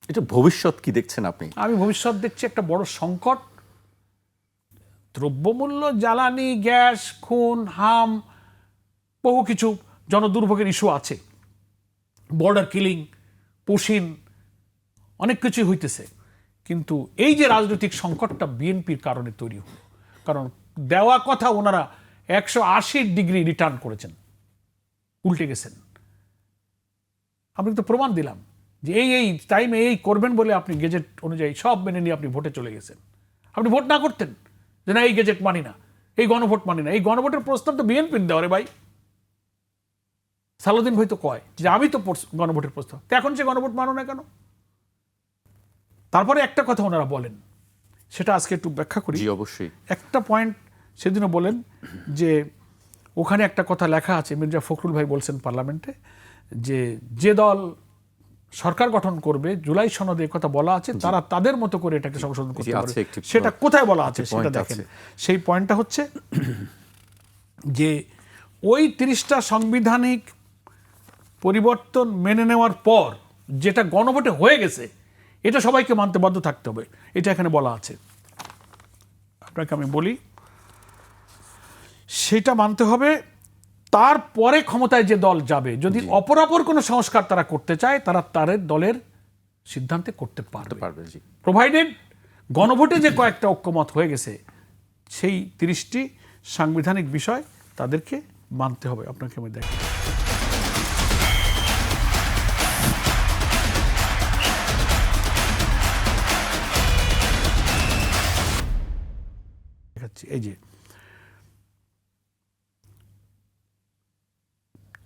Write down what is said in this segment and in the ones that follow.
এটা ভবিষ্যৎ কি দেখছেন আপনি? আমি ভবিষ্যৎ দেখছি একটা বড় সংকট। দ্রব্যমূল্য, জ্বালানি, গ্যাস, খুন, হাম, বহু কিছু জনদুর্ভোগের ইস্যু আছে, বর্ডার কিলিং, পুশিন, অনেক কিছুই হইতেছে। কিন্তু এই যে রাজনৈতিক সংকটটা বিএনপির কারণে তৈরি হলো, কারণ দেওয়া কথা ওনারা 180 ডিগ্রি রিটার্ন করেছেন, উল্টে গেছেন। আমি তো প্রমাণ দিলাম যে এই টাইমে এই করবেন বলে আপনি গেজেট অনুযায়ী সব মেনে নিয়ে আপনি ভোটে চলে গেছেন। আপনি ভোট না করতেন যে না এই গেজেট মানি না, এই গণভোট মানি না। এই গণভোটের প্রস্তাব তো বিএনপির দেওয়া রে ভাই। সালাউদ্দিন ভাই তো কয় যে আমি তো গণভোটের প্রস্তাব, তো এখন সে গণভোট মানো না কেন? তারপরে একটা কথা ওনারা বলেন, সেটা আজকে একটু ব্যাখ্যা করি। জি অবশ্যই। একটা পয়েন্ট সেদিনও বলেন যে ওখানে একটা কথা লেখা আছে, মির্জা ফখরুল ভাই বলছেন পার্লামেন্টে, যে দল সরকার গঠন করবে জুলাই সনদে কথা বলা আছে, তারা তাদের মতো করে এটাকে সংশোধন করতে পারবে। সেটা কোথায় বলা আছে সেটা দেখেন। সেই পয়েন্টটা হচ্ছে যে ওই 30টা সাংবিধানিক পরিবর্তন মেনে নেওয়ার পর যেটা গণভোটে হয়ে গেছে, এটা সবাইকে মানতে বাধ্য থাকতে হবে, এটা এখানে বলা আছে। আপনাকে আমি বলি, সেটা মানতে হবে। তারপরে ক্ষমতায় যে দল যাবে, যদি অপরাপর কোনো সংস্কার তারা করতে চায়, তারা তাদের দলের সিদ্ধান্তে করতে পারবে, প্রোভাইডেড গণভোটে যে কয়েকটা ঐক্যমত হয়ে গেছে, সেই 30টি সাংবিধানিক বিষয় তাদেরকে মানতে হবে। আপনাকে আমি দেখি, দেখাচ্ছি। এই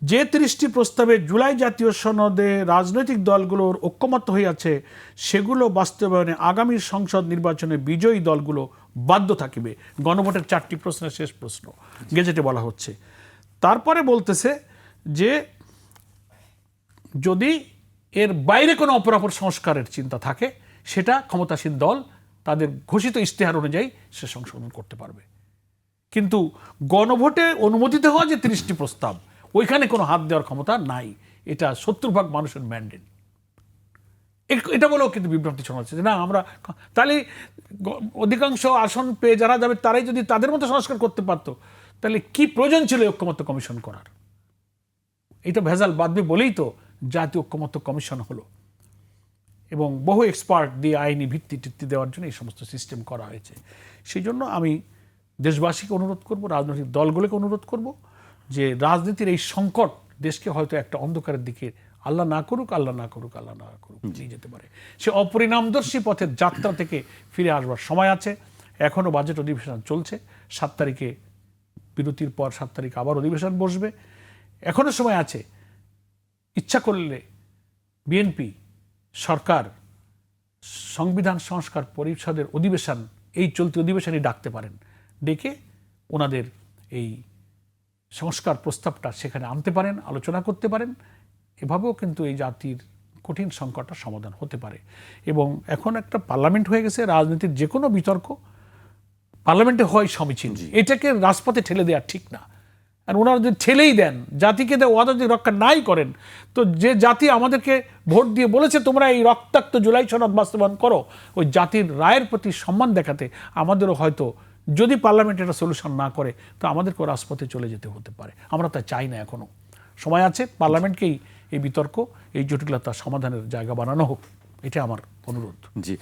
যে 30টি প্রস্তাবে জুলাই জাতীয় সনদে রাজনৈতিক দলগুলোর ঐক্যমত্য হইয়াছে, সেগুলো বাস্তবায়নে আগামী সংসদ নির্বাচনে বিজয়ী দলগুলো বাধ্য থাকিবে। গণভোটের 4টি প্রশ্নের শেষ প্রশ্ন গেজেটে বলা হচ্ছে। তারপরে বলতেছে যে যদি এর বাইরে কোনো অপরাপর সংস্কারের চিন্তা থাকে, সেটা ক্ষমতাসীন দল তাদের ঘোষিত ইশতেহার অনুযায়ী সে সংশোধন করতে পারবে। কিন্তু গণভোটে অনুমোদিত হওয়া যে 30টি প্রস্তাব, ওইখানে কোনো হাত দেওয়ার ক্ষমতা নাই। এটা 70% মানুষের ম্যান্ডেট। এটা বলেও কিন্তু বিভ্রান্তি শোনাচ্ছে যে না আমরা তাহলে অধিকাংশ আসন পেয়ে যারা যাবে তারাই যদি তাদের মতো সংস্কার করতে পারতো, তাহলে কি প্রয়োজন ছিল ঐক্যমত্য কমিশন করার? এটা ভেজাল বাদবে বলেই তো জাতীয় ঐক্যমত্য কমিশন হলো, এবং বহু এক্সপার্ট দিয়ে আইনি ভিত্তি দেওয়ার জন্য এই সমস্ত সিস্টেম করা হয়েছে। সেই জন্য আমি দেশবাসীকে অনুরোধ করব, রাজনৈতিক দলগুলোকে অনুরোধ করব যে রাজনীতির এই সংকট দেশকে হয়তো একটা অন্ধকারের দিকে আল্লাহ না করুক নিয়ে যেতে পারে। সে অপরিণামদর্শী পথের যাত্রা থেকে ফিরে আসবার সময় আছে। এখনও বাজেট অধিবেশন চলছে। 7 তারিখে বিরতির পর 7 তারিখ আবার অধিবেশন বসবে। এখনও সময় আছে। ইচ্ছা করলে বিএনপি সরকার সংবিধান সংস্কার পরিষদের অধিবেশন এই চলতি অধিবেশনই ডাকতে পারেন, ডেকে ওনাদের এই সংস্কার প্রস্তাবটা সেখানে আনতে পারেন, আলোচনা করতে পারেন। এভাবেও কিন্তু এই জাতির কঠিন সংকটটা সমাধান হতে পারে। এবং এখন একটা পার্লামেন্ট হয়ে গেছে, রাজনীতির যে কোনো বিতর্ক পার্লামেন্টে হয় সমীচীন। এটাকে রাজপথে ঠেলে দেওয়া ঠিক না। আর ওনারা যদি ঠেলেই দেন, জাতিকে ওয়াদা যদি রক্ষা নাই করেন, তো যে জাতি আমাদেরকে ভোট দিয়ে বলেছে তোমরা এই রক্তাক্ত জুলাই সনদ বাস্তবায়ন করো, ওই জাতির রায়ের প্রতি সম্মান দেখাতে আমাদেরও হয়তো, যদি পার্লামেন্ট এটা সলিউশন না করে, তো আমাদেরকেও রাজপথে চলে যেতে হতে পারে। আমরা তা চাই না। এখনো সময় আছে, পার্লামেন্টকেই এই বিতর্ক, এই জটিলতা সমাধানের জায়গা বানানো হোক, এটা আমার অনুরোধ। জি।